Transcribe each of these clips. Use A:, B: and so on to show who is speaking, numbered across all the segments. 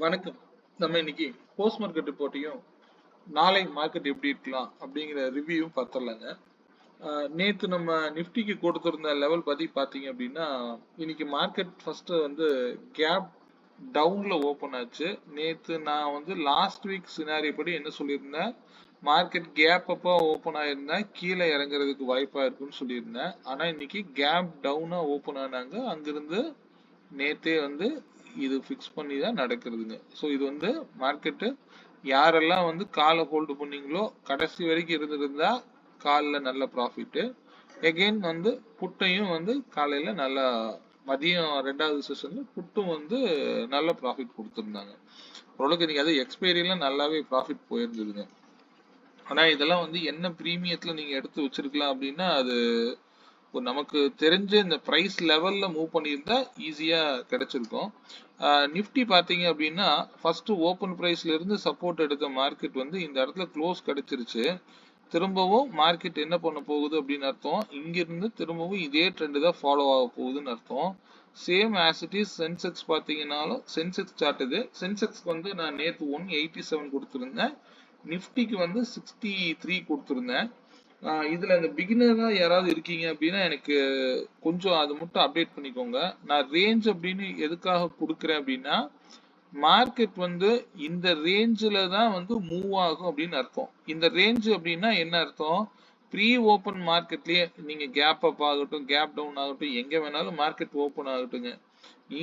A: வணக்கம். நம்ம இன்னைக்கு போஸ்ட் மார்க்கெட் ரிப்போர்ட்டையும் நாளை மார்க்கெட் எப்படி இருக்கலாம் அப்படிங்கிற ரிவ்யூவும் பார்த்துடலாங்க. நேத்து நம்ம நிஃப்டிக்கு கொடுத்திருந்த லெவல் பத்தி பார்த்தீங்க அப்படின்னா, இன்னைக்கு மார்க்கெட் ஃபர்ஸ்ட் வந்து கேப் டவுன்ல ஓபன் ஆச்சு. நேத்து நான் வந்து லாஸ்ட் வீக் சினாரியோ படி என்ன சொல்லியிருந்தேன், மார்க்கெட் கேப் அப்போ ஓபன் ஆயிருந்தா கீழே இறங்குறதுக்கு வாய்ப்பா இருக்குன்னு சொல்லியிருந்தேன். ஆனா இன்னைக்கு கேப் டவுனா ஓபன் ஆனாங்க. அங்கிருந்து நேத்தே வந்து இது ஃபிக்ஸ் பண்ணி தான் நடக்கிறதுங்க. ஸோ இது வந்து மார்க்கெட்டு யாரெல்லாம் வந்து காலை ஹோல்டு பண்ணீங்களோ கடைசி வரைக்கும் இருந்திருந்தா காலில் நல்ல ப்ராஃபிட்டு. எகெயின் வந்து புட்டையும் வந்து காலையில் நல்லா மதியம் ரெண்டாவது செஷன்ல புட்டும் வந்து நல்ல ப்ராஃபிட் கொடுத்துருந்தாங்க. ஓரளவுக்கு இன்னைக்கு அது எக்ஸ்பைரியில நல்லாவே ப்ராஃபிட் போயிருந்ததுங்க. ஆனா இதெல்லாம் வந்து என்ன பிரீமியத்துல நீங்க எடுத்து வச்சிருக்கலாம் அப்படின்னா அது நமக்கு தெரிஞ்ச இந்த பிரைஸ் லெவல்ல மூவ் பண்ணியிருந்தா ஈஸியா கிடைச்சிருக்கும். நிஃப்டி பாத்தீங்க அப்படின்னா ஃபர்ஸ்ட் ஓப்பன் பிரைஸ்ல இருந்து சப்போர்ட் எடுத்த மார்க்கெட் வந்து இந்த இடத்துல க்ளோஸ் கிடைச்சிருச்சு. திரும்பவும் மார்க்கெட் என்ன பண்ண போகுது அப்படின்னு அர்த்தம், இங்கிருந்து திரும்பவும் இதே ட்ரெண்ட் தான் ஃபாலோ ஆக போகுதுன்னு அர்த்தம். Same as it is Sensex பார்த்தீங்கன்னாலும் சென்செக்ஸ் சார்ட் இது. சென்செக்ஸ்க்கு வந்து நான் நேற்று 187 கொடுத்துருந்தேன், நிஃப்டிக்கு வந்து 63 கொடுத்துருந்தேன். இதுல இந்த பிகினரா யாராவது இருக்கீங்க அப்படின்னா எனக்கு கொஞ்சம் அது மட்டும் அப்டேட் பண்ணிக்கோங்க. நான் ரேஞ்ச் அப்படின்னு எதுக்காக கொடுக்குறேன் அப்படின்னா, மார்க்கெட் வந்து இந்த ரேஞ்சில் தான் வந்து மூவ் ஆகும் அப்படின்னு அர்த்தம். இந்த ரேஞ்ச் அப்படின்னா என்ன அர்த்தம், ப்ரீ ஓப்பன் மார்க்கெட்லயே நீங்க கேப் அப் ஆகட்டும் கேப் டவுன் ஆகட்டும் எங்க வேணாலும் மார்க்கெட் ஓப்பன் ஆகட்டுங்க,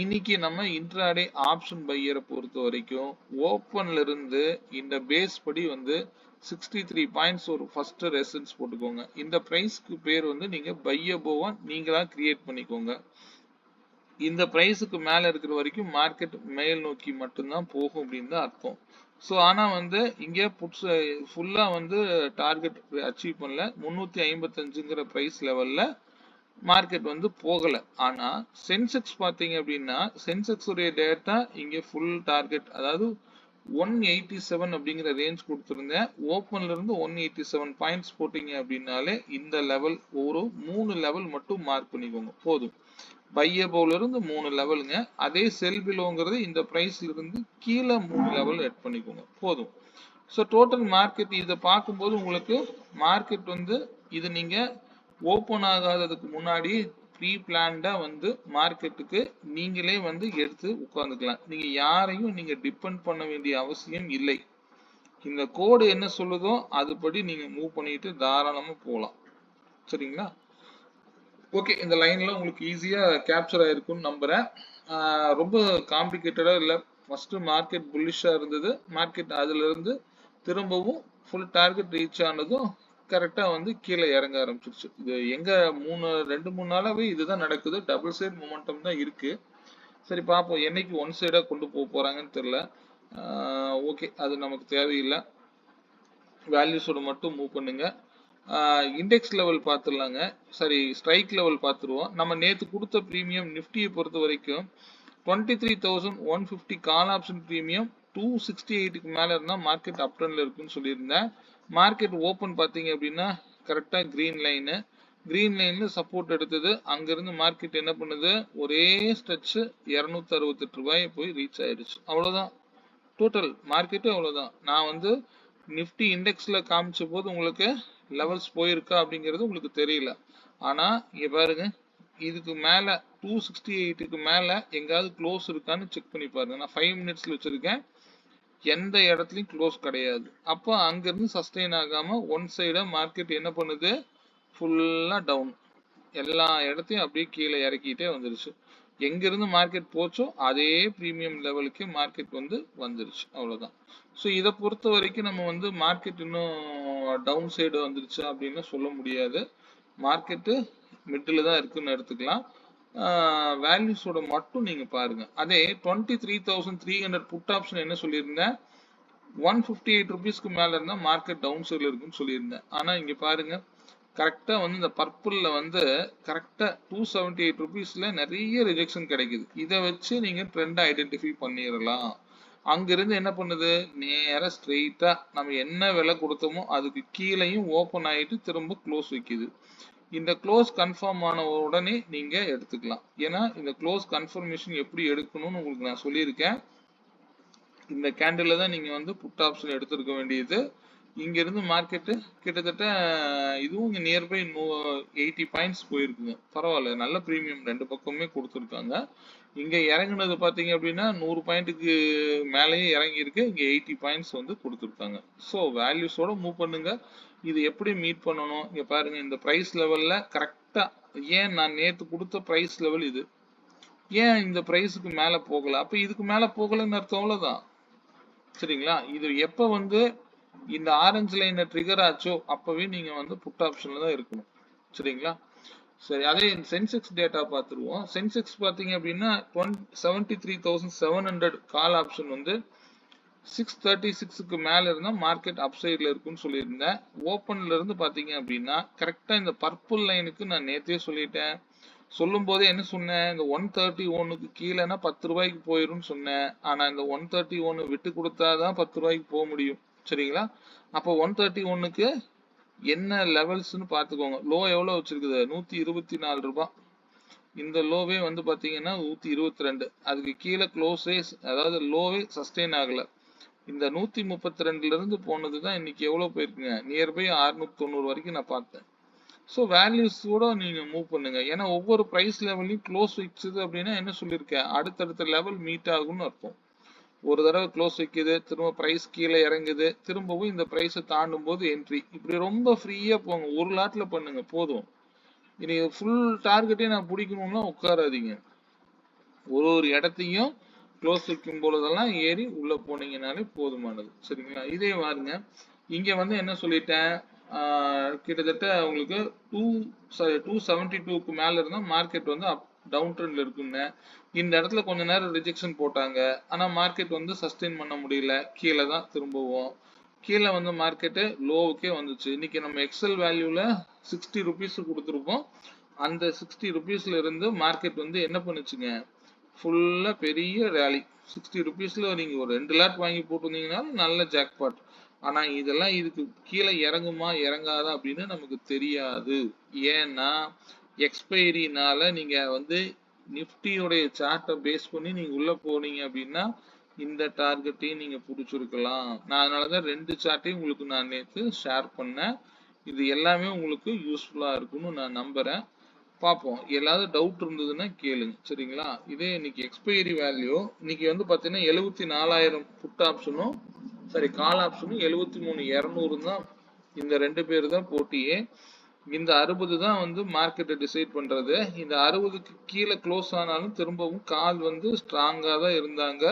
A: இன்னைக்கு நம்ம இன்ட்ராடே ஆப்ஷன் பையரை பொறுத்த வரைக்கும் ஓப்பன்ல இருந்து இந்த பேஸ் படி வந்து 63 பாயிண்ட்ஸ் ஒரு ஃபர்ஸ்ட் ரெசன்ஸ் போட்டுக்கோங்க. இந்த பிரைஸ்க்கு பேர் வந்து நீங்க பையபோவா நீங்களா கிரியேட் பண்ணிக்கோங்க. இந்த பிரைஸுக்கு மேல இருக்கிற வரைக்கும் மார்க்கெட் மேல் நோக்கி மட்டும்தான் போகும் அப்படின்னு தான் அர்த்தம். ஸோ ஆனா வந்து இங்க புட்ஸ் ஃபுல்லா வந்து டார்கெட் அச்சீவ் பண்ணல. 355ங்கிற பிரைஸ் லெவல்ல மார்க்கெட் வந்து போகல. ஆனா சென்செக்ஸ் பாத்தீங்க அப்படின்னா சென்செக்ஸ் உடைய டேட்டா இங்க ஃபுல் டார்கெட், அதாவது 187 அப்படிங்கிற ரேஞ்ச் கொடுத்துருந்தேன். ஓப்பன்ல இருந்து 187 பாயிண்ட்ஸ் போட்டீங்க அப்படின்னாலே இந்த லெவல் ஒரு 3 லெவல் மட்டும் மார்க் பண்ணிக்கோங்க போதும். பையபோல இருந்து 3 லெவலுங்க. அதே செல் பிலோங்கிறது இந்த பிரைஸ்ல இருந்து கீழே 3 லெவல் ஆட் பண்ணிக்கோங்க போதும். ஸோ டோட்டல் மார்க்கெட் இதை பார்க்கும்போது உங்களுக்கு மார்க்கெட் வந்து இது நீங்க ஓப்பன் ஆகாததுக்கு முன்னாடி ப்ரீ பிளான்டா வந்து மார்க்கெட்டுக்கு நீங்களே வந்து எடுத்து உட்காந்துக்கலாம். நீங்க யாரையும் நீங்க டிபெண்ட் பண்ண வேண்டிய அவசியம் இல்லை. இந்த கோடு என்ன சொல்லுதோ அதுபடி நீங்க மூவ் பண்ணிட்டு தாராளமா போகலாம். சரிங்களா? ஓகே, இந்த லைன்ல உங்களுக்கு ஈஸியா கேப்சர் ஆயிருக்கும்னு நம்புறேன். ரொம்ப காம்ப்ளிகேட்டடா இல்லை. ஃபர்ஸ்ட் மார்க்கெட் புல்லிஷா இருந்தது, மார்க்கெட் அதுல இருந்து திரும்பவும் ஃபுல் டார்கெட் ரீச் ஆனதும் கரெக்டா வந்து கீழே இறங்க ஆரம்பிச்சிருச்சு. இது எங்க 2-3 நாளாவே இதுதான் நடக்குது. டபுள் சைடு மொமெண்டம் தான் இருக்கு. சரி பார்ப்போம் என்னைக்கு ஒன் சைடா கொண்டு போக போறாங்கன்னு தெரியல. ஓகே, அது நமக்கு தேவையில்லை. வேல்யூஸோட மட்டும் மூவ் பண்ணுங்க. இண்டெக்ஸ் லெவல் பார்த்துடலாங்க. சரி, ஸ்ட்ரைக் லெவல் பார்த்துருவோம். நம்ம நேற்று கொடுத்த ப்ரீமியம் நிஃப்டியை பொறுத்த வரைக்கும் 23,150 கால் ஆப்ஷன் ப்ரீமியம் 268க்கு மேல இருந்தால் மார்க்கெட் அப் ட்ரெண்ட்ல இருக்குன்னு சொல்லியிருந்தேன். மார்க்கெட் ஓப்பன் பார்த்தீங்க அப்படின்னா கரெக்டாக கிரீன் லைன்ல சப்போர்ட் எடுத்தது. அங்கிருந்து மார்க்கெட் என்ன பண்ணுது, ஒரே ஸ்ட்ரெச் 268 ரூபாய் போய் ரீச் ஆயிடுச்சு. அவ்வளோதான் டோட்டல் மார்க்கெட்டு, அவ்வளோதான். நான் வந்து நிஃப்டி இண்டெக்ஸ்ல காமிச்ச போது உங்களுக்கு லெவல்ஸ் போயிருக்கா அப்படிங்கிறது உங்களுக்கு தெரியல. ஆனா இங்க பாருங்க, இதுக்கு மேல 268க்கு மேல எங்காவது க்ளோஸ் இருக்கான்னு செக் பண்ணி பாருங்க. நான் 5 மினிட்ஸ்ல வச்சிருக்கேன், எந்த இடத்துலயும் க்ளோஸ் கிடையாது. அப்போ அங்கிருந்து சஸ்டெயின் ஆகாம ஒன் சைடா மார்க்கெட் என்ன பண்ணுது, ஃபுல்லா டவுன், எல்லா இடத்தையும் அப்படியே கீழே இறக்கிட்டே வந்துருச்சு. எங்கிருந்து மார்க்கெட் போச்சோ அதே ப்ரீமியம் லெவலுக்கு மார்க்கெட் வந்து வந்துருச்சு, அவ்வளவுதான். ஸோ இதை பொறுத்த வரைக்கும் நம்ம வந்து மார்க்கெட் இன்னும் டவுன் சைடு வந்துருச்சு அப்படின்னு சொல்ல முடியாது. மார்க்கெட்டு மிடில் தான் இருக்குன்னு எடுத்துக்கலாம். வேல்யூஸோட மட்டும் நீங்க பாருங்க. அதே 23,300 புட் ஆப்ஷன் என்ன சொல்லியிருந்தேன், 158 ருபீஸ்க்கு மேல இருந்தா மார்க்கெட் டவுன் சைட்ல இருக்குன்னு சொல்லியிருந்தேன். ஆனா இங்க பாருங்க, கரெக்டா வந்து இந்த பர்பிள்ல வந்து கரெக்டா 278 ருபீஸ்ல நிறைய ரிஜெக்ஷன் கிடைக்குது. இதை வச்சு நீங்க ட்ரெண்ட் ஐடென்டிஃபை பண்ணிடலாம். அங்கிருந்து என்ன பண்ணுது, நேரா ஸ்ட்ரெயிட்டா நம்ம என்ன விலை கொடுத்தோமோ அதுக்கு கீழேயும் ஓப்பன் ஆயிட்டு திரும்ப க்ளோஸ் வைக்குது. இந்த க்ளோஸ் கன்ஃபார்ம் ஆன உடனே நீங்க எடுத்துக்கலாம். ஏன்னா இந்த க்ளோஸ் கன்ஃபர்மேஷன் எப்படி எடுக்கணும்னு உங்களுக்கு நான் சொல்லியிருக்கேன். இந்த கேண்டில் தான் நீங்க வந்து புட் ஆப்ஷன் எடுத்திருக்க வேண்டியது. இங்க இருந்து மார்க்கெட் கிட்டத்தட்ட இதுவும் இங்க நியர்பை 80 பாயிண்ட்ஸ் போயிருக்குங்க. பரவாயில்ல, நல்ல பிரீமியம் ரெண்டு பக்கமுமே கொடுத்துருக்காங்க. இங்க இறங்குனது பாத்தீங்க அப்படின்னா 100 பாயிண்ட்டுக்கு மேலேயே இறங்கி இருக்கு. இங்க 80 பாயிண்ட்ஸ் வந்து கொடுத்துருக்காங்க. ஸோ வேல்யூஸோட மூவ் பண்ணுங்க. இது எப்படி மீட் பண்ணணும்? இங்க பாருங்க, இந்த பிரைஸ் லெவல்ல கரெக்டா, ஏன் நான் நேத்து கொடுத்த பிரைஸ் லெவல் இது, ஏன் இந்த பிரைஸுக்கு மேல போகல? அப்ப இதுக்கு மேல போகலன்னு அர்த்தம், அவ்வளவுதான். சரிங்களா? இது எப்ப வந்து இந்த ஆரஞ்சு லைனை ட்ரிகர் ஆச்சோ அப்பவே நீங்க வந்து புட் ஆப்ஷன்ல தான் இருக்கணும். சரிங்களா? சரி, அதே சென்செக்ஸ் டேட்டா பார்த்துருவோம். சென்செக்ஸ் பார்த்தீங்க அப்படின்னா 73,700 கால் ஆப்ஷன் வந்து 636க்கு மேல இருந்தா மார்க்கெட் அப்சைட்ல இருக்குன்னு சொல்லியிருந்தேன். ஓப்பன்ல இருந்து பாத்தீங்க அப்படின்னா கரெக்டா இந்த பர்பிள் லைனுக்கு நான் நேத்தே சொல்லிட்டேன். சொல்லும் போதே என்ன சொன்னேன், இந்த 131க்கு கீழேனா 10 ரூபாய்க்கு போயிரும்னு சொன்னேன். ஆனா இந்த 131 விட்டு கொடுத்தாதான் 10 ரூபாய்க்கு போக முடியும். சரிங்களா? அப்போ 131க்கு என்ன லெவல்ஸ்னு பாத்துக்கோங்க. லோ எவ்வளவு வச்சிருக்குது, 124 ரூபாய். இந்த லோவே வந்து பாத்தீங்கன்னா 122. அதுக்கு கீழே க்ளோஸே, அதாவது லோவே சஸ்டெயின் ஆகல. இந்த 132ல இருந்து போனதுதான் இன்னைக்கு எவ்வளவு போயிருக்குங்க, நியர்பை 690 வரைக்கும் நான் பார்த்தேன். ஸோ வேல்யூஸ் கூட நீங்க மூவ் பண்ணுங்க. ஏன்னா ஒவ்வொரு பிரைஸ் லெவலையும் க்ளோஸ் வச்சுது அப்படின்னா என்ன சொல்லியிருக்கேன், அடுத்தடுத்த லெவல் மீட் ஆகும்னு அர்த்தம். ஒரு தடவை க்ளோஸ் வைக்குது, திரும்ப பிரைஸ் கீழே இறங்குது, திரும்பவும் இந்த பிரைஸை தாண்டும் போது என்ட்ரி. இப்படி ரொம்ப ஃப்ரீயா போங்க, ஒரு லாட்ல பண்ணுங்க போதும். இனி ஃபுல் டார்கெட்டே நான் பிடிக்கணும்னா உட்காராதீங்க. ஒரு இடத்தையும் க்ளோஸ் வைக்கும் பொழுதெல்லாம் ஏறி உள்ள போனீங்கனாலே போதுமானது. சரிங்களா? இதே பாருங்க, இங்க வந்து என்ன சொல்லிட்டேன், கிட்டத்தட்ட உங்களுக்கு 272க்கு மேல இருந்தா மார்க்கெட் வந்து டவுன் ட்ரெண்ட்ல இருக்குன்னு. இந்த இடத்துல கொஞ்ச நேரம் ரிஜெக்ஷன் போட்டாங்க. ஆனா மார்க்கெட் வந்து சஸ்டெயின் பண்ண முடியல, கீழே தான் திரும்பவும். கீழே வந்து மார்க்கெட்டு லோவுக்கே வந்துச்சு. இன்னைக்கு நம்ம எக்ஸல் வேல்யூல 60 ருபீஸ் கொடுத்துருப்போம். அந்த 60 ருபீஸ்ல இருந்து மார்க்கெட் வந்து என்ன பண்ணுச்சுங்க, ஃபுல்லா பெரிய ரேலி. 60 ருபீஸ்ல நீங்க ஒரு 2 லாட் வாங்கி போட்டுருந்தீங்கனாலும் நல்ல ஜாக்பாட். ஆனா இதெல்லாம் இதுக்கு கீழே இறங்குமா இறங்காதா அப்படின்னு நமக்கு தெரியாது. ஏன்னா எக்ஸ்பைரினால நீங்க வந்து நிஃப்டியோடைய சார்ட்டை பேஸ் பண்ணி நீங்க உள்ள போனீங்க அப்படின்னா இந்த டார்கெட்டையும் நீங்க பிடிச்சிருக்கலாம். நான் அதனாலதான் 2 சார்ட்டையும் உங்களுக்கு நான் நேற்று ஷேர் பண்ணேன். இது எல்லாமே உங்களுக்கு யூஸ்ஃபுல்லா இருக்கும்னு நான் நம்புறேன். பார்ப்போம். எல்லாரும் டவுட் இருந்ததுன்னா கேளுங்க. சரிங்களா? இதே இன்னைக்கு எக்ஸ்பைரி வேல்யூ இன்னைக்கு வந்து பாத்தீங்கன்னா 74,000 புட் ஆப்ஷனும் சரி கால் ஆப்ஷனும் 73,200 தான். இந்த ரெண்டு பேர் தான் போட்டியே. இந்த 60 தான் வந்து மார்க்கெட்டை டிசைட் பண்றது. இந்த 60க்கு கீழே க்ளோஸ் ஆனாலும் திரும்பவும் கால் வந்து ஸ்ட்ராங்கா தான் இருந்தாங்க.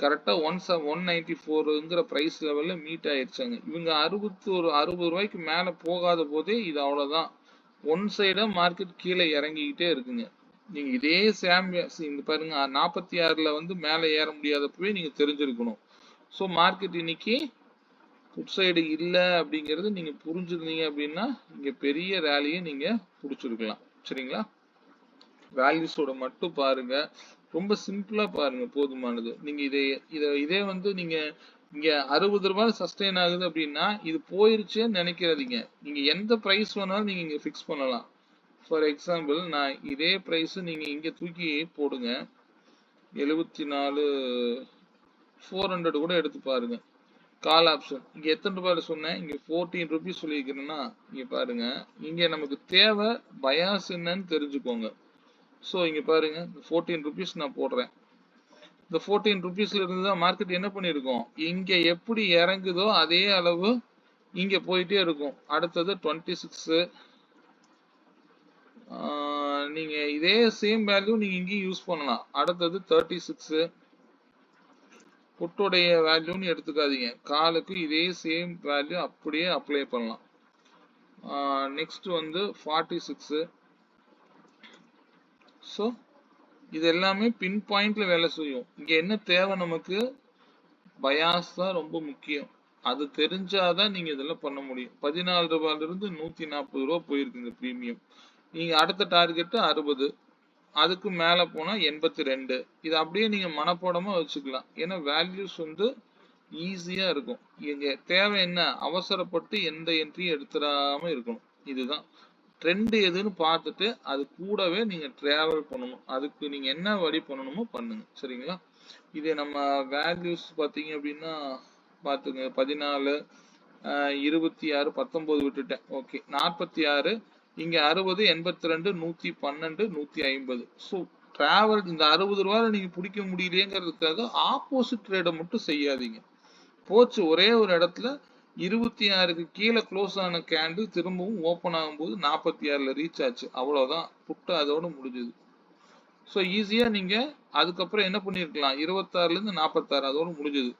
A: கரெக்டா 194ங்கிற பிரைஸ் லெவல்ல மீட் ஆயிடுச்சாங்க. இவங்க 60 ரூபாய்க்கு மேல போகாத போதே இது அவ்வளவுதான். ஒன் சைடா மார்க்கெட் கீழே இறங்கிக்கிட்டே இருக்குங்க. நீங்க இதே இங்க பாருங்க, 46ல வந்து மேல ஏற முடியாதப்பவே நீங்க தெரிஞ்சிருக்கணும். ஸோ மார்க்கெட் இன்னைக்கு புட் சைடு இல்ல அப்படிங்கறது நீங்க புரிஞ்சிருந்தீங்க அப்படின்னா இங்க பெரிய ரேலியை நீங்க புடிச்சிருக்கலாம். சரிங்களா? வேல்யூஸோட மட்டும் பாருங்க, ரொம்ப சிம்பிளா பாருங்க, போதுமானது. நீங்க இதே வந்து நீங்க இங்க 60 ரூபாய் சஸ்டெயின் ஆகுது அப்படின்னா இது போயிருச்சுன்னு நினைக்காதீங்க. நீங்க எந்த பிரைஸ் வேணாலும் நீங்க இங்க பிக்ஸ் பண்ணலாம். ஃபார் எக்ஸாம்பிள் நான் இதே பிரைஸ் நீங்க இங்க தூக்கி போடுங்க, 74,400 கூட எடுத்து பாருங்க. கால் ஆப்ஷன் இங்க எத்தனை ரூபாயில சொன்னேன், இங்க 14 ருபீஸ் சொல்லியிருக்கிறேன்னா இங்க பாருங்க. இங்க நமக்கு தேவை பயாஸ் என்னன்னு தெரிஞ்சுக்கோங்க. ஸோ இங்க பாருங்க, 14 ருபீஸ் நான் போடுறேன். இந்த 14 ருபீஸ்ல இருந்து தான் மார்க்கெட் என்ன பண்ணிருக்கோம், இங்க எப்படி இறங்குதோ அதே அளவு இங்க போயிட்டே இருக்கும். அடுத்தது 26, நீங்க இதே சேம் வேல்யூ நீங்க இங்கேயும் யூஸ் பண்ணலாம். அடுத்தது 36 புட்டோடைய வேல்யூன்னு எடுத்துக்காதீங்க, காலுக்கு இதே சேம் வேல்யூ அப்படியே அப்ளை பண்ணலாம். நெக்ஸ்ட் வந்து 46. ஸோ இது எல்லாமே பின் பாயிண்ட்ல வேலை செய்யும். இங்க என்ன தேவை, நமக்கு பயாஸ் தான் ரொம்ப முக்கியம். அது தெரிஞ்சாதான் நீங்க இதெல்லாம் பண்ண முடியும். 14 ரூபாயில இருந்து 140 ரூபாய் போயிருக்குங்க பிரீமியம். நீங்க அடுத்த டார்கெட் 60, அதுக்கு மேல போனா 82. இது அப்படியே நீங்க மனப்பாடமா வச்சுக்கலாம். ஏன்னா வேல்யூஸ் வந்து ஈஸியா இருக்கும். இங்க தேவை என்ன, அவசரப்பட்டு எந்த என்ட்ரியும் எடுத்துடாம இருக்கணும். இதுதான் ட்ரெண்ட் எதுன்னு பார்த்துட்டு அது கூடவே நீங்க டிராவல் பண்ணணும். அதுக்கு நீங்க என்ன வழி பண்ணணுமோ பண்ணுங்க. சரிங்களா? இதே நம்ம வேல்யூஸ் பார்த்தீங்க அப்படின்னா பார்த்துங்க 14 26 19 விட்டுட்டேன். ஓகே 46 இங்க 60 82 112 150. ஸோ டிராவல் இந்த 60 ரூபாயில நீங்க பிடிக்க முடியலையேங்கிறதுக்காக ஆப்போசிட் ட்ரேடை மட்டும் செய்யாதீங்க. போச்சு ஒரே ஒரு இடத்துல 26க்கு கீழே க்ளோஸ் ஆன கேண்டில் திரும்பவும் ஓப்பன் ஆகும்போது 46ல ரீச் ஆச்சு. அவ்வளவுதான், புட்டு அதோட முடிஞ்சது. ஸோ ஈஸியா நீங்க அதுக்கப்புறம் என்ன பண்ணிருக்கலாம், 26ல இருந்து 46 அதோட முடிஞ்சது.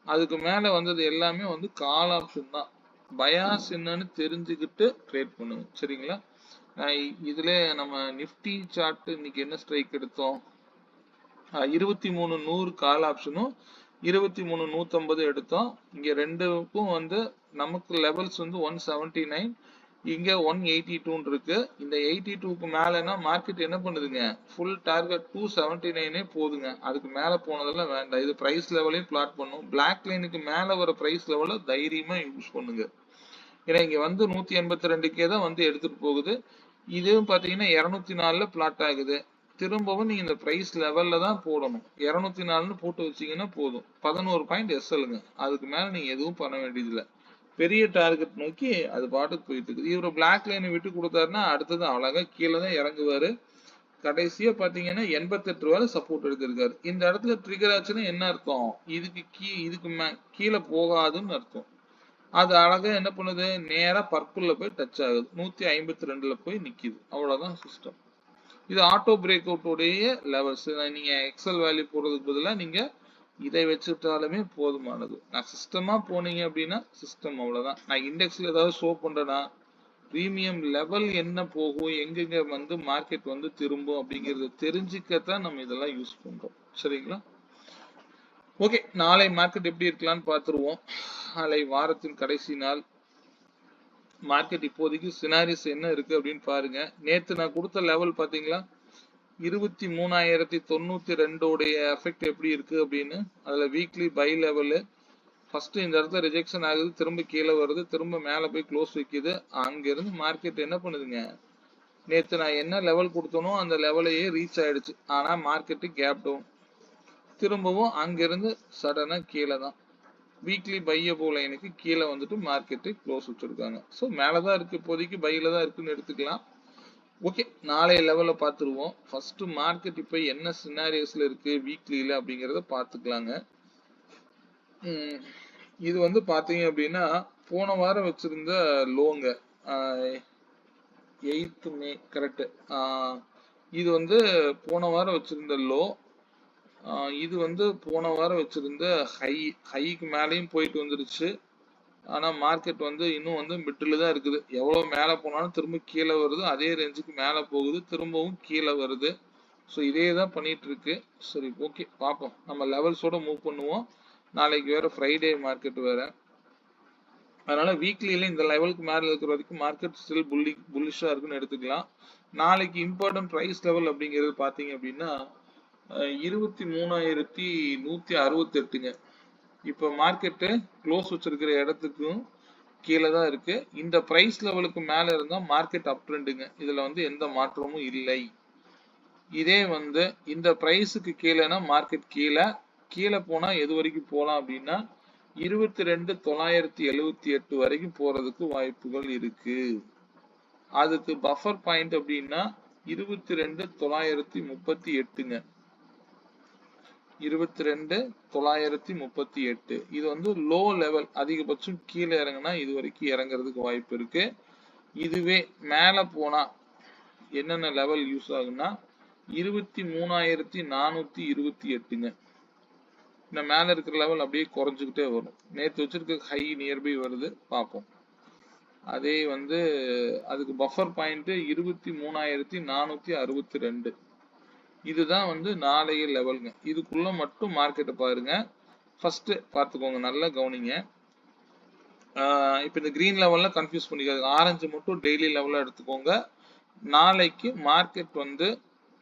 A: அதுக்கு மேல வந்தது எல்லாமே வந்து கால் ஆப்ஷன் தான். பயாஸ் என்னன்னு தெரிஞ்சுக்கிட்டு ட்ரேட் பண்ணுங்க, சரிங்களா? இதுல நம்ம நிஃப்டி சார்ட் இன்னைக்கு என்ன ஸ்ட்ரைக் எடுத்தோம், 23 கால் ஆப்ஷனும் 23 150 எடுத்தோம். இங்க ரெண்டுக்கும் வந்து நமக்கு லெவல்ஸ் வந்து 179, இங்க 182 இருக்கு. இந்த 82க்கு மேலனா மார்க்கெட் என்ன பண்ணுதுங்க, ஃபுல் டார்கெட் 279 போதுங்க. அதுக்கு மேல போனதெல்லாம் வேண்டாம். இது பிரைஸ் லெவலையும் பிளாட் பண்ணும். பிளாக் லைனுக்கு மேல வர பிரைஸ் லெவலை தைரியமா யூஸ் பண்ணுங்க. ஏன்னா இங்க வந்து 182கே தான் வந்து எடுத்துட்டு போகுது. இதுவும் பாத்தீங்கன்னா 204ல பிளாட் ஆகுது. திரும்பவும் நீங்க இந்த பிரைஸ் லெவல்ல தான் போடணும். 204ன்னு போட்டு வச்சீங்கன்னா போதும். 11 பாயிண்ட் எஸ்எல்ங்க. அதுக்கு மேல நீங்க எதுவும் பண்ண வேண்டியது இல்லை. பெரிய டார்கெட் நோக்கி அது பாட்டுக்கு போயிட்டு இருக்கு. இவரு பிளாக் லைனை விட்டு கொடுத்தாருன்னா அடுத்தது அழகா கீழே தான் இறங்குவாரு. கடைசியா பாத்தீங்கன்னா 88 ரூபாய் சப்போர்ட் எடுத்திருக்காரு. இந்த இடத்துல ட்ரிகர் ஆச்சுன்னா என்ன அர்த்தம், இதுக்கு கீழே போகாதுன்னு அர்த்தம். அது அழகா என்ன பண்ணுது, நேரா பர்பிள்ல போய் டச் ஆகுது, 152ல போய் நிக்குது. அவ்வளவுதான் சிஸ்டம். இது ஆட்டோ பிரேக் அவுட் உடைய லெவல்ஸ். நீங்க எக்ஸல் வேல்யூ போடுறதுக்கு பதிலாக நீங்க இதை வச்சுட்டாலுமே போதுமானது. நான் சிஸ்டமா போனீங்க அப்படின்னா சிஸ்டம் அவ்வளவுதான். நான் இண்டெக்ஸ்ல ஏதாவது ஷோ பண்றேன்னா பிரீமியம் லெவல் என்ன போகும், எங்கெங்க வந்து மார்க்கெட் வந்து திரும்பும் அப்படிங்கறத தெரிஞ்சுக்கத்தான் நம்ம இதெல்லாம் யூஸ் பண்றோம், சரிங்களா? ஓகே, நாளை மார்க்கெட் எப்படி இருக்கலாம்னு பார்த்துருவோம். நாளை வாரத்தின் கடைசி நாள். மார்க்கெட் இப்போதைக்கு சினாரிஸ் என்ன இருக்கு அப்படின்னு பாருங்க. நேத்து நான் கொடுத்த லெவல் பாத்தீங்களா, 23,092 உடைய எஃபெக்ட் எப்படி இருக்கு அப்படின்னு. அதுல வீக்லி பை லெவலு ஃபர்ஸ்ட் இந்த இடத்துல ரிஜெக்ஷன் ஆகுது, திரும்ப கீழே வருது, திரும்ப மேல போய் க்ளோஸ் வைக்குது. அங்க இருந்து மார்க்கெட் என்ன பண்ணுதுங்க, நேத்து நான் என்ன லெவல் கொடுத்தனோ அந்த லெவலையே ரீச் ஆயிடுச்சு. ஆனா மார்க்கெட் கேப் டவுன், திரும்பவும் அங்கிருந்து சடனா கீழே தான். வீக்லி பைய போல எனக்கு கீழே வந்துட்டு மார்க்கெட்டு க்ளோஸ் வச்சிருக்காங்க. ஸோ மேலதான் இருக்கு, இப்போதைக்கு பையில தான் இருக்குன்னு எடுத்துக்கலாம். ஓகே, நாளைய லெவல பார்த்துருவோம். ஃபர்ஸ்ட் மார்க்கெட் இப்போ என்ன சினாரியோஸ்ல இருக்கு வீக்லியில அப்படிங்கறத பார்த்துக்கலாங்க. இது வந்து பாத்தீங்க அப்படின்னா போன வாரம் வச்சிருந்த லோங்க, 8th மே கரெக்ட். இது வந்து போன வாரம் வச்சிருந்த லோ. இது வந்து போன வாரம் வச்சிருந்த ஹைக்கு மேலேயும் போயிட்டு வந்துருச்சு. ஆனா மார்க்கெட் வந்து இன்னும் வந்து மிடில் தான் இருக்குது. எவ்வளவு மேல போனாலும் திரும்ப கீழே வருது, அதே ரேஞ்சுக்கு மேல போகுது, திரும்பவும் கீழே வருது. ஸோ இதே தான் பண்ணிட்டு இருக்கு. சரி, ஓகே, பார்ப்போம். நம்ம லெவல்ஸோட மூவ் பண்ணுவோம். நாளைக்கு வேற ஃப்ரைடே மார்க்கெட் வேற. அதனால வீக்லியில இந்த லெவலுக்கு மேல இருக்கிற வரைக்கும் மார்க்கெட் ஸ்டில் புல்லிஷா இருக்குன்னு எடுத்துக்கலாம். நாளைக்கு இம்பார்ட்டன்ட் ப்ரைஸ் லெவல் அப்படிங்கிறது பாத்தீங்க அப்படின்னா 23,168ங்க. இப்ப மார்க்கெட்டு க்ளோஸ் வச்சிருக்கிற இடத்துக்கும் கீழே தான் இருக்கு. இந்த பிரைஸ் லெவலுக்கு மேல இருந்தா மார்க்கெட் அப் ட்ரெண்டுங்க. இதுல வந்து எந்த மாற்றமும் இல்லை. இதே வந்து இந்த பிரைஸுக்கு கீழேனா மார்க்கெட் கீழே போனா எது வரைக்கும் போலாம் அப்படின்னா 22,978 வரைக்கும் போறதுக்கு வாய்ப்புகள் இருக்கு. அதுக்கு பஃபர் பாயிண்ட் அப்படின்னா 22,938ங்க. 22,938 இது வந்து லோ லெவல். அதிகபட்சம் கீழே இறங்குனா இது வரைக்கும் இறங்குறதுக்கு வாய்ப்பு இருக்கு. இதுவே மேல போனா என்னென்ன லெவல் யூஸ் ஆகுன்னா 23,428ங்க. இந்த மேல இருக்கிற லெவல் அப்படியே குறைஞ்சுக்கிட்டே வரும். நேற்று வச்சிருக்க ஹை நியர்பை வருது, பார்ப்போம். அதே வந்து அதுக்கு பஃபர் பாயிண்ட் 23,462. இதுதான் வந்து நாளைய லெவலுங்க. இதுக்குள்ள மட்டும் மார்க்கெட்டை பாருங்க. ஃபர்ஸ்ட் பார்த்துக்கோங்க, நல்லா கவனிங்க. இப்போ இந்த கிரீன் லெவல்ல கன்ஃபியூஸ் பண்ணிக்காது, ஆரஞ்சு மட்டும் டெய்லி லெவல்ல எடுத்துக்கோங்க. நாளைக்கு மார்க்கெட் வந்து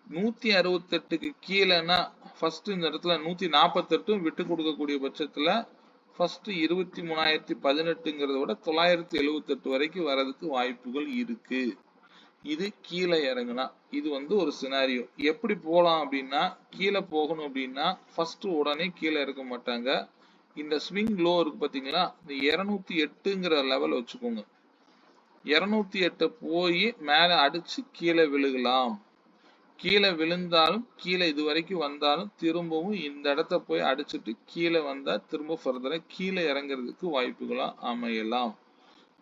A: 168க்கு கீழேனா ஃபர்ஸ்ட் இந்த இடத்துல 148 விட்டு கொடுக்கக்கூடிய பட்சத்துல ஃபர்ஸ்ட் 23,018ங்கிறத விட 978 வரைக்கும் வர்றதுக்கு வாய்ப்புகள் இருக்கு. இது கீழே இறங்குனா இது வந்து ஒரு சினாரியோ. எப்படி போலாம் அப்படின்னா, கீழே போகணும் அப்படின்னா ஃபர்ஸ்ட் உடனே கீழே இறக்க மாட்டாங்க. இந்த ஸ்விங் லோ இருக்கு பாத்தீங்களா, இந்த 208ங்கிற லெவல் வச்சுக்கோங்க. 208 போய் மேல அடிச்சு கீழே விழுகலாம். கீழே விழுந்தாலும் கீழே இது வரைக்கும் வந்தாலும் திரும்பவும் இந்த இடத்த போய் அடிச்சுட்டு கீழே வந்தா திரும்ப ஃபர்தரா கீழே இறங்குறதுக்கு வாய்ப்புகளா அமையலாம்.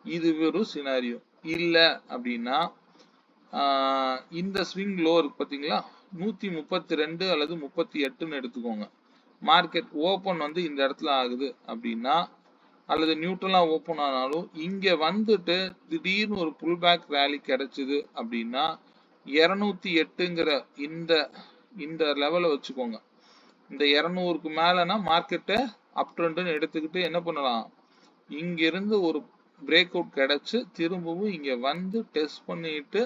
A: இது ஒரு சினாரியோ. இல்ல அப்படின்னா இந்த ஸ்விங் லோ இருக்கு பாத்தீங்களா, 132 அல்லது 38ன்னு எடுத்துக்கோங்க. மார்க்கெட் ஓபன் வந்து இந்த இடத்துல ஆகுது அப்படின்னா, அல்லது நியூட்ரலா ஓபன் ஆனாலும் இங்க வந்துட்டு திடீர்னு ஒரு புல் பேக் ரேலி கிடைச்சது அப்படின்னா 208ங்கிற இந்த இந்த லெவலை வச்சுக்கோங்க. இந்த 200க்கு மேலனா மார்க்கெட்டை அப் ட்ரெண்ட்னு எடுத்துக்கிட்டு என்ன பண்ணலாம், இங்க இருந்து ஒரு பிரேக் அவுட் கிடைச்சு திரும்பவும் இங்க வந்து டெஸ்ட் பண்ணிட்டு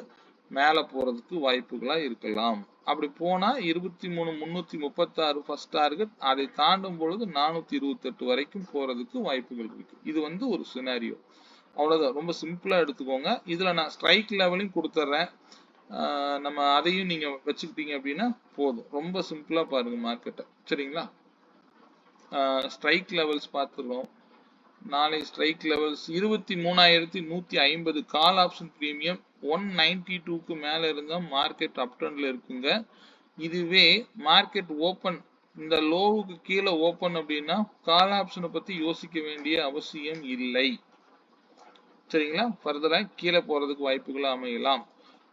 A: மேல போறதுக்கு வாய்ப்புகளா இருக்கலாம். அப்படி போனா 23,336 ஃபர்ஸ்ட் டார்கெட், அதை தாண்டும் பொழுது 428 வரைக்கும் போறதுக்கு வாய்ப்புகள் இருக்கு. இது வந்து ஒரு சினாரியோ. அவ்வளவுதான், ரொம்ப சிம்பிளா எடுத்துக்கோங்க. இதுல நான் ஸ்ட்ரைக் லெவலையும் கொடுத்துட்றேன். நம்ம அதையும் நீங்க வச்சுக்கிட்டீங்க அப்படின்னா போதும். ரொம்ப சிம்பிளா பாருங்க மார்க்கெட்டை. சரிங்களா? ஸ்ட்ரைக் லெவல்ஸ் பார்த்துருவோம். நாளை strike levels 23,150 call option premium 192க்கு மேல இருந்தா மார்க்கெட் அப் ட்ரெண்ட்ல இருக்குங்க. இதுவே மார்க்கெட் ஓபன் இந்த லோவுக்கு கீழே ஓபன் அப்படின்னா கால் ஆப்ஷனை பத்தி யோசிக்க வேண்டிய அவசியம் இல்லை. சரிங்களா? ஃபர்தரா கீழே போறதுக்கு வாய்ப்புகள் அமையலாம்.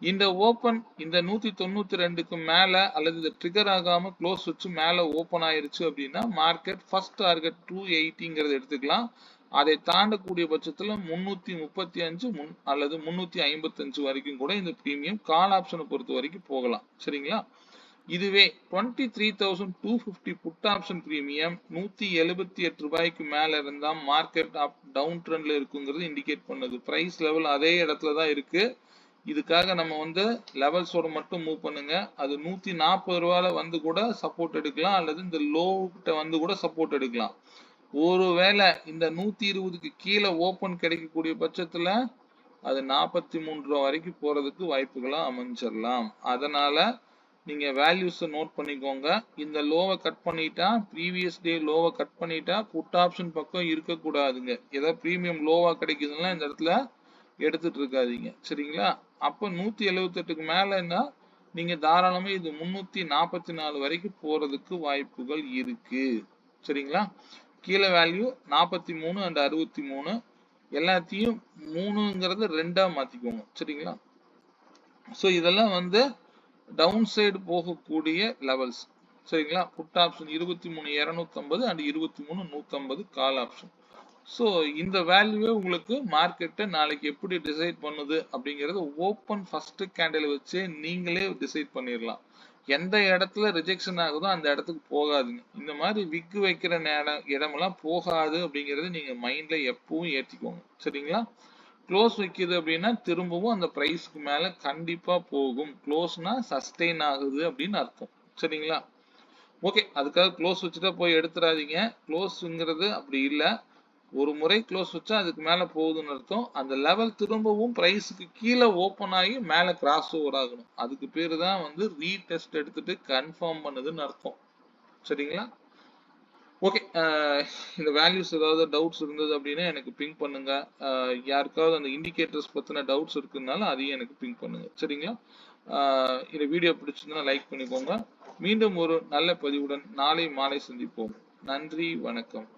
A: இந்த ஓபன் இந்த 192க்கு மேல அல்லது இது ட்ரிகர் ஆகாம க்ளோஸ் வச்சு மேல ஓபன் ஆயிருச்சு அப்படின்னா மார்க்கெட் ஃபர்ஸ்ட் டார்கெட் 280ங்கிறது எடுத்துக்கலாம். அதை தாண்டக்கூடிய பட்சத்துல 335 அல்லது 355 வரைக்கும் கூட இந்த பிரீமியம் கால் ஆப்ஷனை பொறுத்த வரைக்கும் போகலாம். சரிங்களா? இதுவே 23,250 புட் ஆப்ஷன் பிரீமியம் 178 ரூபாய்க்கு மேல இருந்தா மார்க்கெட் அப் டவுன் ட்ரெண்ட்ல இருக்குங்கிறது இண்டிகேட் பண்ணுது. பிரைஸ் லெவல் அதே இடத்துல தான் இருக்கு. இதுக்காக நம்ம வந்து லெவல்ஸோட மட்டும் மூவ் பண்ணுங்க. அது 140 ரூபாயில வந்து கூட சப்போர்ட் எடுக்கலாம், அல்லது இந்த லோ கிட்ட வந்து கூட சப்போர்ட் எடுக்கலாம். ஒருவேளை இந்த 120க்கு கீழே ஓபன் கிடைக்கக்கூடிய பட்சத்துல அது 43 ரூபா வரைக்கும் போறதுக்கு வாய்ப்புகளா அமைஞ்சிடலாம். அதனால நீங்க வேல்யூஸ் நோட் பண்ணிக்கோங்க. இந்த லோவை கட் பண்ணிட்டா, ப்ரீவியஸ் டே லோவை கட் பண்ணிட்டா புட் ஆப்ஷன் பக்கம் இருக்கக்கூடாதுங்க. ஏதோ பிரீமியம் லோவா கிடைக்குதுன்னா இந்த இடத்துல எடுத்துட்டு இருக்காதீங்க. சரிங்களா? அப்ப 178க்கு மேலன்னா நீங்க தாராளமா இது 344 வரைக்கும் போறதுக்கு வாய்ப்புகள் இருக்கு. சரிங்களா? கீழே வேல்யூ 43 அண்ட் 63 எல்லாத்தையும் 3ங்கிறத 2ஆ மாத்திக்கோங்க. சரிங்களா? சோ இதெல்லாம் வந்து டவுன் சைடு போகக்கூடிய லெவல்ஸ். சரிங்களா? Put option 23,250 and 23,150 call option. So இந்த வேல்யூவே உங்களுக்கு மார்க்கெட்டை நாளைக்கு எப்படி டிசைட் பண்ணுது அப்படிங்கிறது ஓப்பன் ஃபர்ஸ்ட் கேண்டில் வச்சு நீங்களே டிசைட் பண்ணிடலாம். எந்த இடத்துல ரிஜெக்ஷன் ஆகுதோ அந்த இடத்துக்கு போகாதுங்க. இந்த மாதிரி விக்கு வைக்கிற இடமெல்லாம் போகாது அப்படிங்கறது நீங்க மைண்ட்ல எப்பவும் ஏற்றிக்கோங்க. சரிங்களா? க்ளோஸ் வைக்குது அப்படின்னா திரும்பவும் அந்த பிரைஸ்க்கு மேல கண்டிப்பா போகும். க்ளோஸ்னா சஸ்டெயின் ஆகுது அப்படின்னு அர்த்தம். சரிங்களா? ஓகே, அதுக்காக க்ளோஸ் வச்சுட்டா போய் எடுத்துடாதீங்க. க்ளோஸ்ங்கிறது அப்படி இல்லை. ஒரு முறை க்ளோஸ் வச்சா அதுக்கு மேல போகுதுன்னு அர்த்தம். அந்த லெவல் திரும்பவும் பிரைஸுக்கு கீழே ஓபன் ஆகி மேல கிராஸ் ஓவர் ஆகணும். அதுக்கு பேரு தான் வந்து ரீடெஸ்ட் எடுத்துட்டு கன்ஃபார்ம் பண்ணுதுன்னு அர்த்தம். சரிங்களா? ஓகே, இந்த வேல்யூஸ் ஏதாவது டவுட்ஸ் இருந்தது அப்படின்னா எனக்கு பிங் பண்ணுங்க. யாருக்காவது அந்த இண்டிகேட்டர்ஸ் பத்தின டவுட்ஸ் இருக்குனால அதையும் எனக்கு பிங் பண்ணுங்க. சரிங்களா? இந்த வீடியோ பிடிச்சிருந்தா லைக் பண்ணிக்கோங்க. மீண்டும் ஒரு நல்ல பதிவுடன் நாளை மாலை சந்திப்போம். நன்றி, வணக்கம்.